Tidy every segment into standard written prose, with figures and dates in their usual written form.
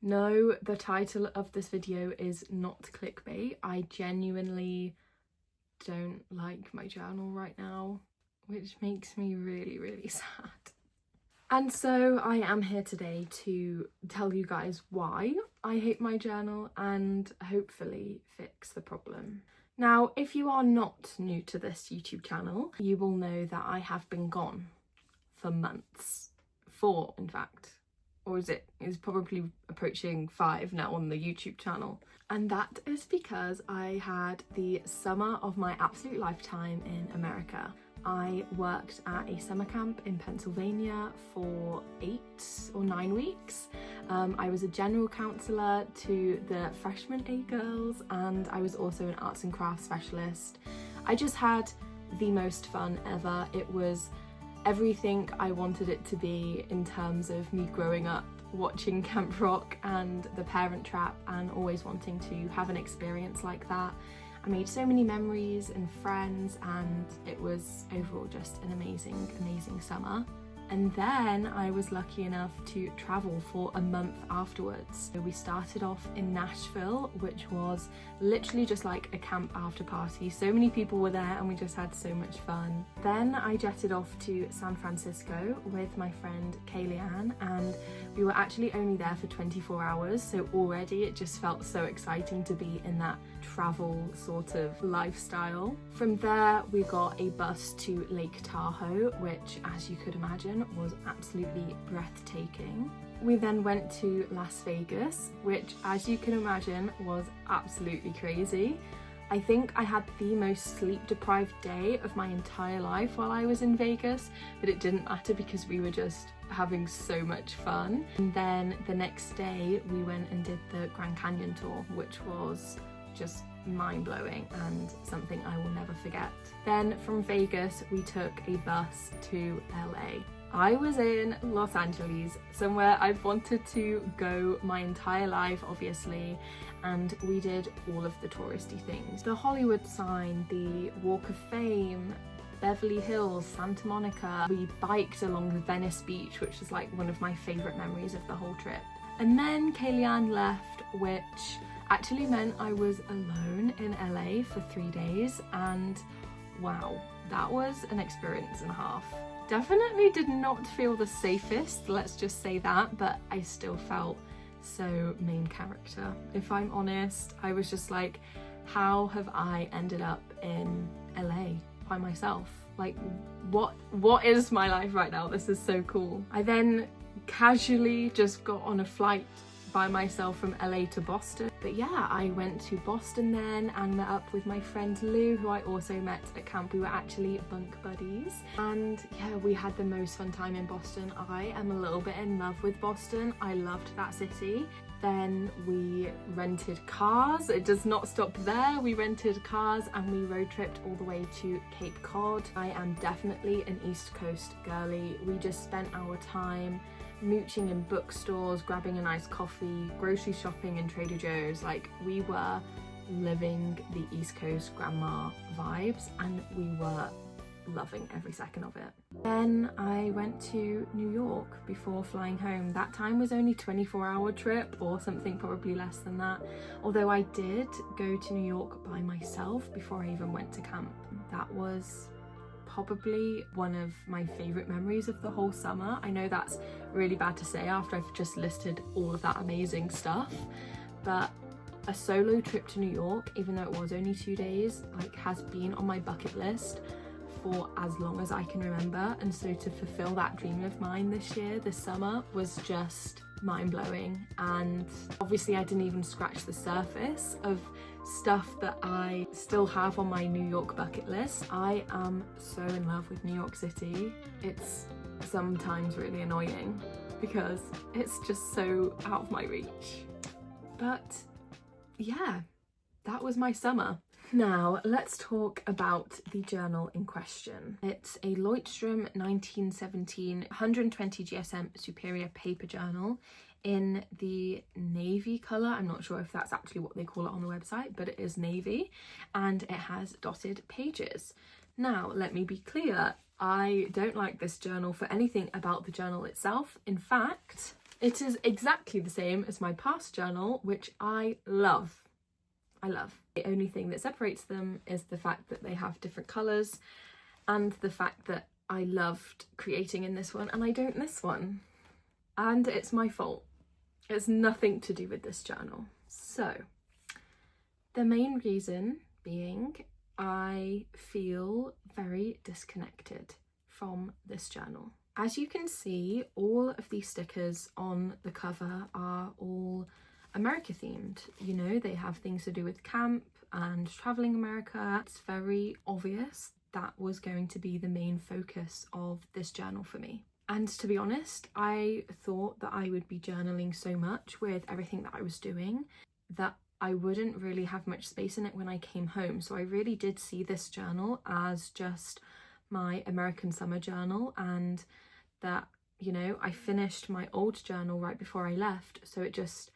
No, the title of this video is not clickbait. I genuinely don't like my journal right now, which makes me really, really sad. And so I am here today to tell you guys why I hate my journal and hopefully fix the problem. Now, if you are not new to this YouTube channel, you will know that I have been gone for months. 4, in fact. Or is probably approaching 5 now on the YouTube channel. And that is because I had the summer of my absolute lifetime in America. I worked at a summer camp in Pennsylvania for 8 or 9 weeks. I was a general counsellor to the freshman A girls, and I was also an arts and crafts specialist. I just had the most fun ever. It was everything I wanted it to be in terms of me growing up watching Camp Rock and The Parent Trap and always wanting to have an experience like that. I made so many memories and friends, and it was overall just an amazing summer. And then I was lucky enough to travel for a month afterwards. So we started off in Nashville, which was literally just like a camp after party. So many people were there and we just had so much fun. Then I jetted off to San Francisco with my friend Kayleigh, and we were actually only there for 24 hours. So already it just felt so exciting to be in that travel sort of lifestyle. From there we got a bus to Lake Tahoe, which, as you could imagine, was absolutely breathtaking. We then went to Las Vegas, which, as you can imagine, was absolutely crazy. I think I had the most sleep-deprived day of my entire life while I was in Vegas, but it didn't matter because we were just having so much fun. And then the next day we went and did the Grand Canyon tour, which was just mind-blowing and something I will never forget. Then from Vegas we took a bus to LA. I was in Los Angeles, somewhere I've wanted to go my entire life, obviously, and we did all of the touristy things. The Hollywood sign, the Walk of Fame, Beverly Hills, Santa Monica. We biked along the Venice Beach, which is like one of my favourite memories of the whole trip. And then Kayleigh left, which actually meant I was alone in LA for 3 days, and wow, that was an experience and a half. Definitely did not feel the safest, let's just say that, but I still felt so main character. If I'm honest, I was just like, how have I ended up in LA by myself? Like, what is my life right now? This is so cool. I then casually just got on a flight by myself from LA to Boston. But yeah, I went to Boston then and met up with my friend Lou, who I also met at camp. We were actually bunk buddies, and yeah, we had the most fun time in Boston. I am a little bit in love with Boston. I loved that city. Then we rented cars. It does not stop there. We rented cars and we road tripped all the way to Cape Cod. I am definitely an East Coast girly. We just spent our time mooching in bookstores, grabbing a nice coffee, grocery shopping in Trader Joe's. Like, we were living the East Coast grandma vibes and we were loving every second of it. Then I went to New York before flying home. That time was only a 24-hour trip or something probably less than that, although I did go to New York by myself before I even went to camp. That was probably one of my favourite memories of the whole summer. I know that's really bad to say after I've just listed all of that amazing stuff, but a solo trip to New York, even though it was only 2 days, like, has been on my bucket list for as long as I can remember. And so to fulfill that dream of mine this summer was just mind-blowing. And obviously I didn't even scratch the surface of stuff that I still have on my New York bucket list. I am so in love with New York City. It's sometimes really annoying because it's just so out of my reach. But yeah, that was my summer. Now let's talk about the journal in question. It's a Leuchtturm 1917 120 GSM Superior paper journal in the navy colour. I'm not sure if that's actually what they call it on the website, but it is navy, and it has dotted pages. Now, let me be clear, I don't like this journal for anything about the journal itself. In fact, It is exactly the same as my past journal, which I love. I love. The only thing that separates them is the fact that they have different colours and the fact that I loved creating in this one and I don't in this one. And it's my fault. It's nothing to do with this journal. So, the main reason being I feel very disconnected from this journal. As you can see, all of these stickers on the cover are all America themed. You know, they have things to do with camp and traveling America. It's very obvious that was going to be the main focus of this journal for me. And to be honest, I thought that I would be journaling so much with everything that I was doing that I wouldn't really have much space in it when I came home. So I really did see this journal as just my American summer journal, and that, you know, I finished my old journal right before I left. So it just,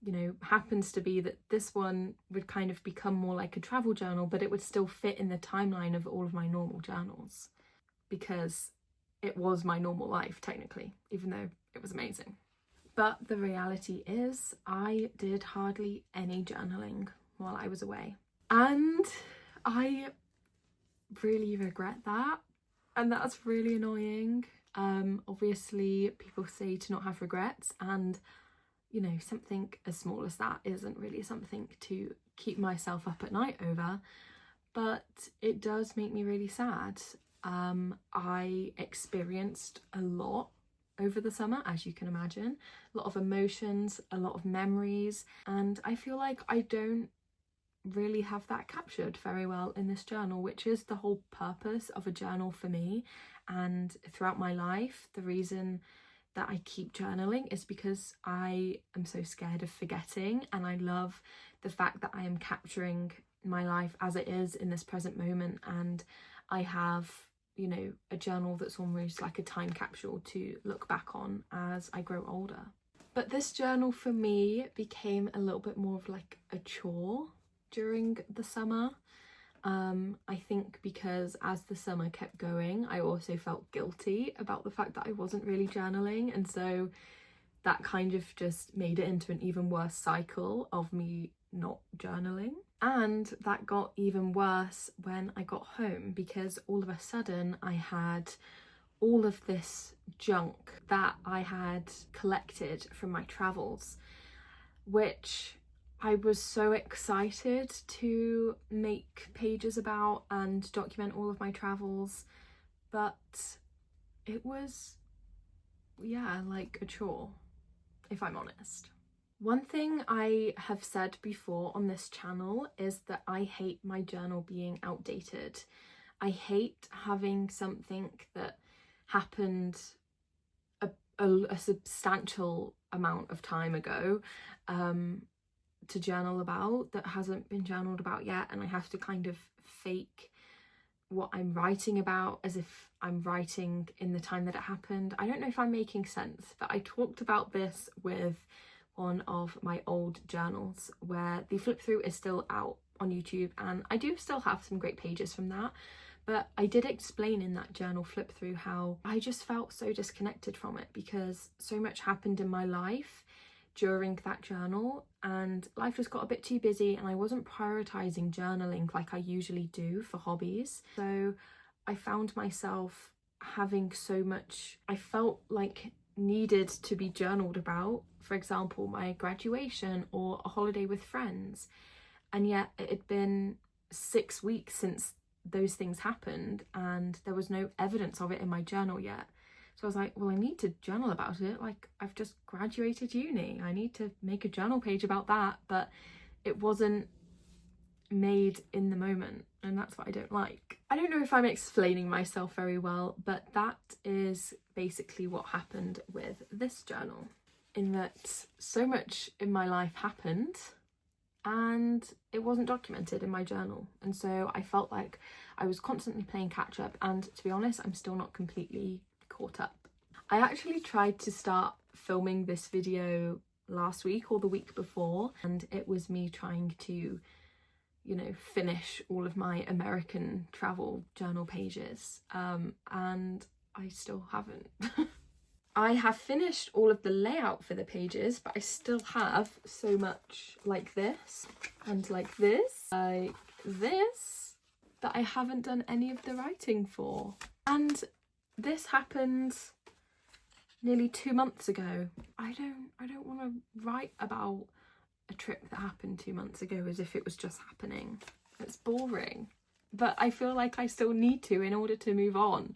you know, happens to be that this one would kind of become more like a travel journal, but it would still fit in the timeline of all of my normal journals because it was my normal life technically, even though it was amazing. But the reality is I did hardly any journaling while I was away, and I really regret that, and that's really annoying. Obviously people say to not have regrets, and you know, something as small as that isn't really something to keep myself up at night over, but it does make me really sad. I experienced a lot over the summer, as you can imagine, a lot of emotions, a lot of memories, and I feel like I don't really have that captured very well in this journal, which is the whole purpose of a journal for me. And throughout my life, the reason that I keep journaling is because I am so scared of forgetting, and I love the fact that I am capturing my life as it is in this present moment, and I have, you know, a journal that's almost like a time capsule to look back on as I grow older. But this journal for me became a little bit more of like a chore during the summer. I think because as the summer kept going, I also felt guilty about the fact that I wasn't really journaling, and so that kind of just made it into an even worse cycle of me not journaling. And that got even worse when I got home, because all of a sudden I had all of this junk that I had collected from my travels, which I was so excited to make pages about and document all of my travels, but it was, yeah, like a chore, if I'm honest. One thing I have said before on this channel is that I hate my journal being outdated. I hate having something that happened a substantial amount of time ago to journal about that hasn't been journaled about yet, and I have to kind of fake what I'm writing about as if I'm writing in the time that it happened. I don't know if I'm making sense, but I talked about this with one of my old journals where the flip through is still out on YouTube, and I do still have some great pages from that, but I did explain in that journal flip through how I just felt so disconnected from it because so much happened in my life during that journal, and life just got a bit too busy, and I wasn't prioritizing journaling like I usually do for hobbies. So I found myself having so much I felt like needed to be journaled about, for example my graduation or a holiday with friends, and yet it had been 6 weeks since those things happened and there was no evidence of it in my journal yet. So I was like, well, I need to journal about it. Like, I've just graduated uni. I need to make a journal page about that. But it wasn't made in the moment, and that's what I don't like. I don't know if I'm explaining myself very well, but that is basically what happened with this journal, in that so much in my life happened and it wasn't documented in my journal, and so I felt like I was constantly playing catch up, and to be honest, I'm still not completely caught up. I actually tried to start filming this video last week or the week before, and it was me trying to, you know, finish all of my American travel journal pages, and I still haven't. I have finished all of the layout for the pages, but I still have so much like this and like this that I haven't done any of the writing for. And this happened nearly 2 months ago. I don't want to write about a trip that happened 2 months ago as if it was just happening. It's boring. But I feel like I still need to in order to move on.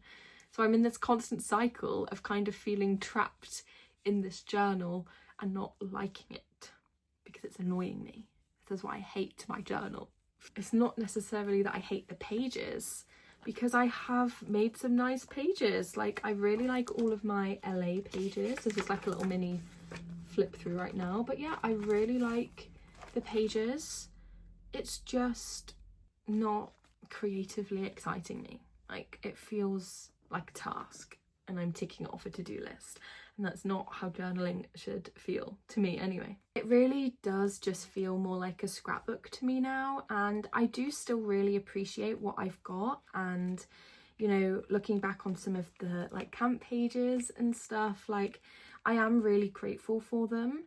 So I'm in this constant cycle of kind of feeling trapped in this journal and not liking it because it's annoying me. That's why I hate my journal. It's not necessarily that I hate the pages, because I have made some nice pages. Like, I really like all of my LA pages. This is like a little mini flip through right now. But yeah, I really like the pages. It's just not creatively exciting me. Like, it feels like a task and I'm ticking it off a to-do list, and that's not how journaling should feel to me anyway. It really does just feel more like a scrapbook to me now, and I do still really appreciate what I've got. And you know, looking back on some of the like camp pages and stuff, like I am really grateful for them,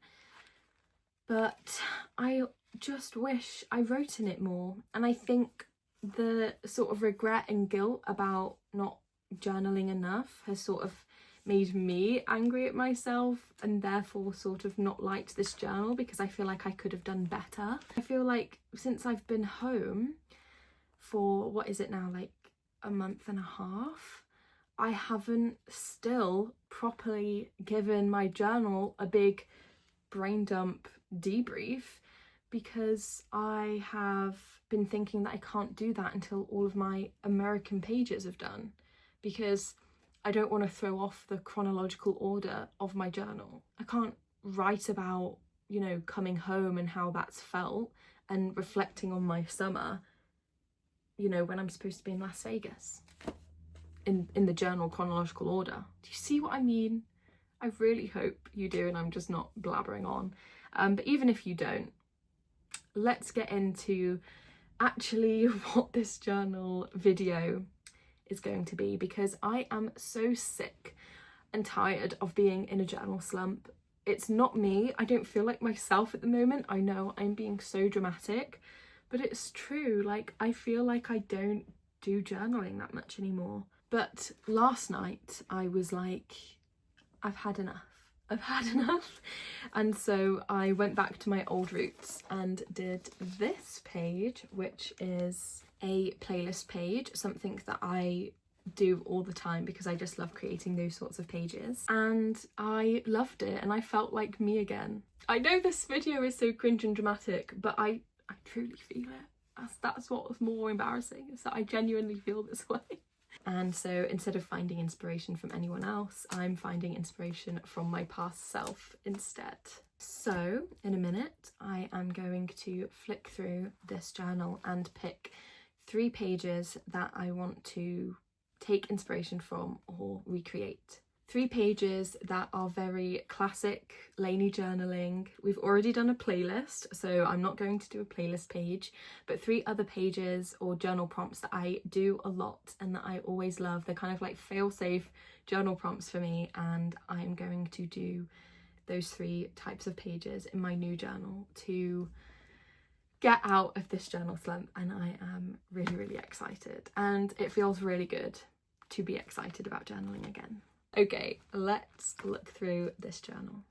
but I just wish I wrote in it more. And I think the sort of regret and guilt about not journaling enough has sort of made me angry at myself, and therefore sort of not liked this journal because I feel like I could have done better. I feel like since I've been home for, what is it now, like a month and a half, I haven't still properly given my journal a big brain dump debrief, because I have been thinking that I can't do that until all of my American pages have done, because I don't want to throw off the chronological order of my journal. I can't write about, you know, coming home and how that's felt and reflecting on my summer, you know, when I'm supposed to be in Las Vegas in the journal chronological order. Do you see what I mean? I really hope you do, and I'm just not blabbering on. But even if you don't, let's get into actually what this journal video is going to be, because I am so sick and tired of being in a journal slump. It's not me. I don't feel like myself at the moment. I know I'm being so dramatic, but it's true. Like, I feel like I don't do journaling that much anymore. But last night I was like, I've had enough. I've had enough. And so I went back to my old roots and did this page, which is a playlist page, something that I do all the time because I just love creating those sorts of pages, and I loved it and I felt like me again. I know this video is so cringe and dramatic, but I truly feel it. That's what was more embarrassing, is that I genuinely feel this way. And so instead of finding inspiration from anyone else, I'm finding inspiration from my past self instead. So in a minute, I am going to flick through this journal and pick 3 pages that I want to take inspiration from or recreate. 3 pages that are very classic Lainey journaling. We've already done a playlist, so I'm not going to do a playlist page, but 3 other pages or journal prompts that I do a lot and that I always love. They're kind of like fail-safe journal prompts for me, and I'm going to do those 3 types of pages in my new journal to get out of this journal slump. And I am really, really excited, and it feels really good to be excited about journaling again. Okay, let's look through this journal.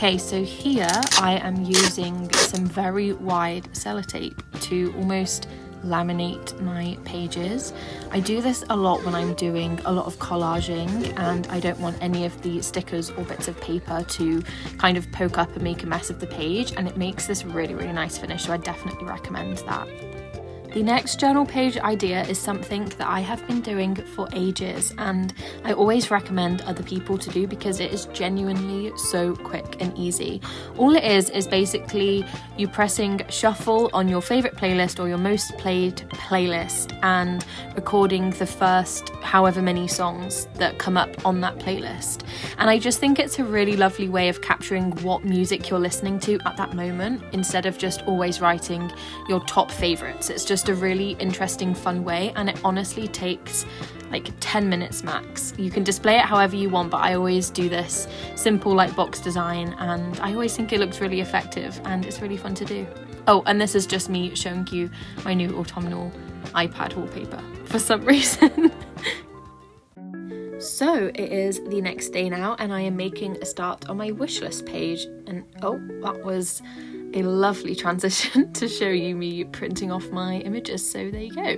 Okay, so here I am using some very wide sellotape to almost laminate my pages. I do this a lot when I'm doing a lot of collaging and I don't want any of the stickers or bits of paper to kind of poke up and make a mess of the page, and it makes this really, really nice finish, so I definitely recommend that. The next journal page idea is something that I have been doing for ages, and I always recommend other people to do because it is genuinely so quick and easy. All it is basically you pressing shuffle on your favourite playlist or your most played playlist and recording the first however many songs that come up on that playlist. And I just think it's a really lovely way of capturing what music you're listening to at that moment, instead of just always writing your top favourites. It's just a really interesting, fun way, and it honestly takes like 10 minutes max. You can display it however you want, but I always do this simple like box design, and I always think it looks really effective and it's really fun to do. Oh, and this is just me showing you my new autumnal iPad wallpaper for some reason. So it is the next day now and I am making a start on my wish list page, and oh, that was a lovely transition to show you me printing off my images, so there you go.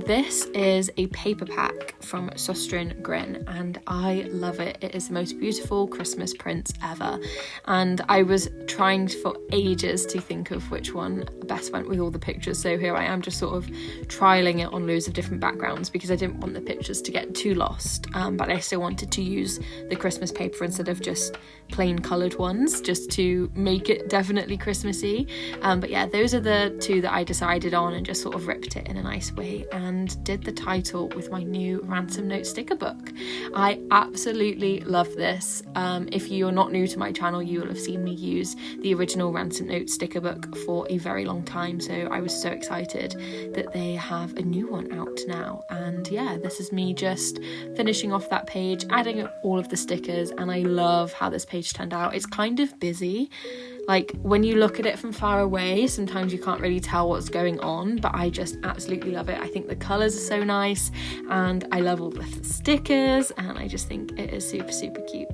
This is a paper pack from Søstrene Grind and I love it. It is the most beautiful Christmas prints ever, and I was trying for ages to think of which one best went with all the pictures, so here I am just sort of trialing it on loads of different backgrounds because I didn't want the pictures to get too lost, but I still wanted to use the Christmas paper instead of just plain coloured ones, just to make it definitely Christmassy. But yeah, those are the two that I decided on and just sort of ripped it in a nice way and did the title with my new ransom note sticker book. I absolutely love this. If you're not new to my channel, you will have seen me use the original ransom note sticker book for a very long time, so I was so excited that they have a new one out now. And yeah, this is me just finishing off that page, adding all of the stickers, and I love how this page turned out. It's kind of busy. Like when you look at it from far away, sometimes you can't really tell what's going on, but I just absolutely love it. I think the colours are so nice and I love all the stickers, and I just think it is super, super cute.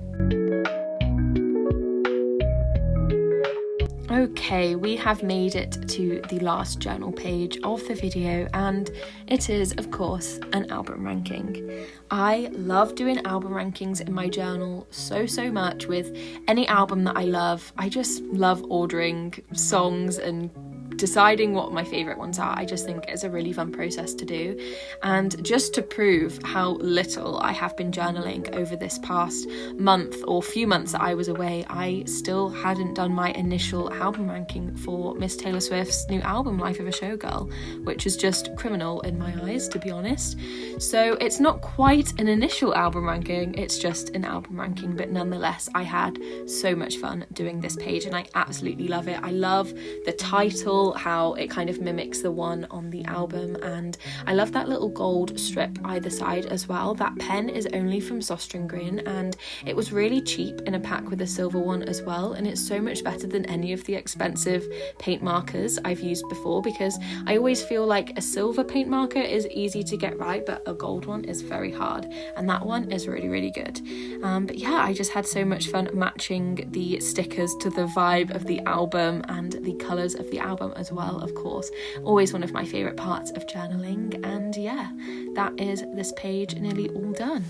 Okay, we have made it to the last journal page of the video, and it is, of course, an album ranking. I love doing album rankings in my journal so much. With any album that I love, I just love ordering songs and deciding what my favourite ones are. I just think it's a really fun process to do, and just to prove how little I have been journaling over this past month or few months that I was away, I still hadn't done my initial album ranking for Miss Taylor Swift's new album Life of a Showgirl, which is just criminal in my eyes, to be honest. So it's not quite an initial album ranking, it's just an album ranking, but nonetheless I had so much fun doing this page and I absolutely love it. I love the title, how it kind of mimics the one on the album, and I love that little gold strip either side as well. That pen is only from Søstrene Grind and it was really cheap in a pack with a silver one as well, and it's so much better than any of the expensive paint markers I've used before, because I always feel like a silver paint marker is easy to get right but a gold one is very hard, and that one is really, really good. But yeah, I just had so much fun matching the stickers to the vibe of the album and the colours of the album as well, of course. Always one of my favourite parts of journaling, and yeah, that is this page nearly all done.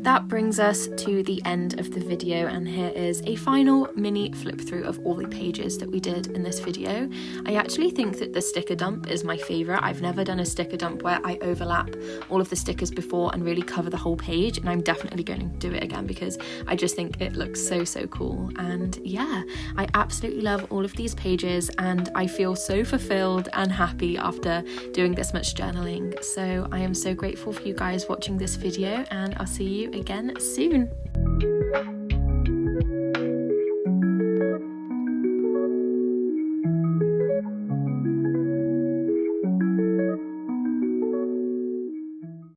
That brings us to the end of the video, and here is a final mini flip through of all the pages that we did in this video. I actually think that the sticker dump is my favourite. I've never done a sticker dump where I overlap all of the stickers before and really cover the whole page, and I'm definitely going to do it again because I just think it looks so cool. And yeah, I absolutely love all of these pages and I feel so fulfilled and happy after doing this much journaling. So I am so grateful for you guys watching this video, and I'll see you again soon.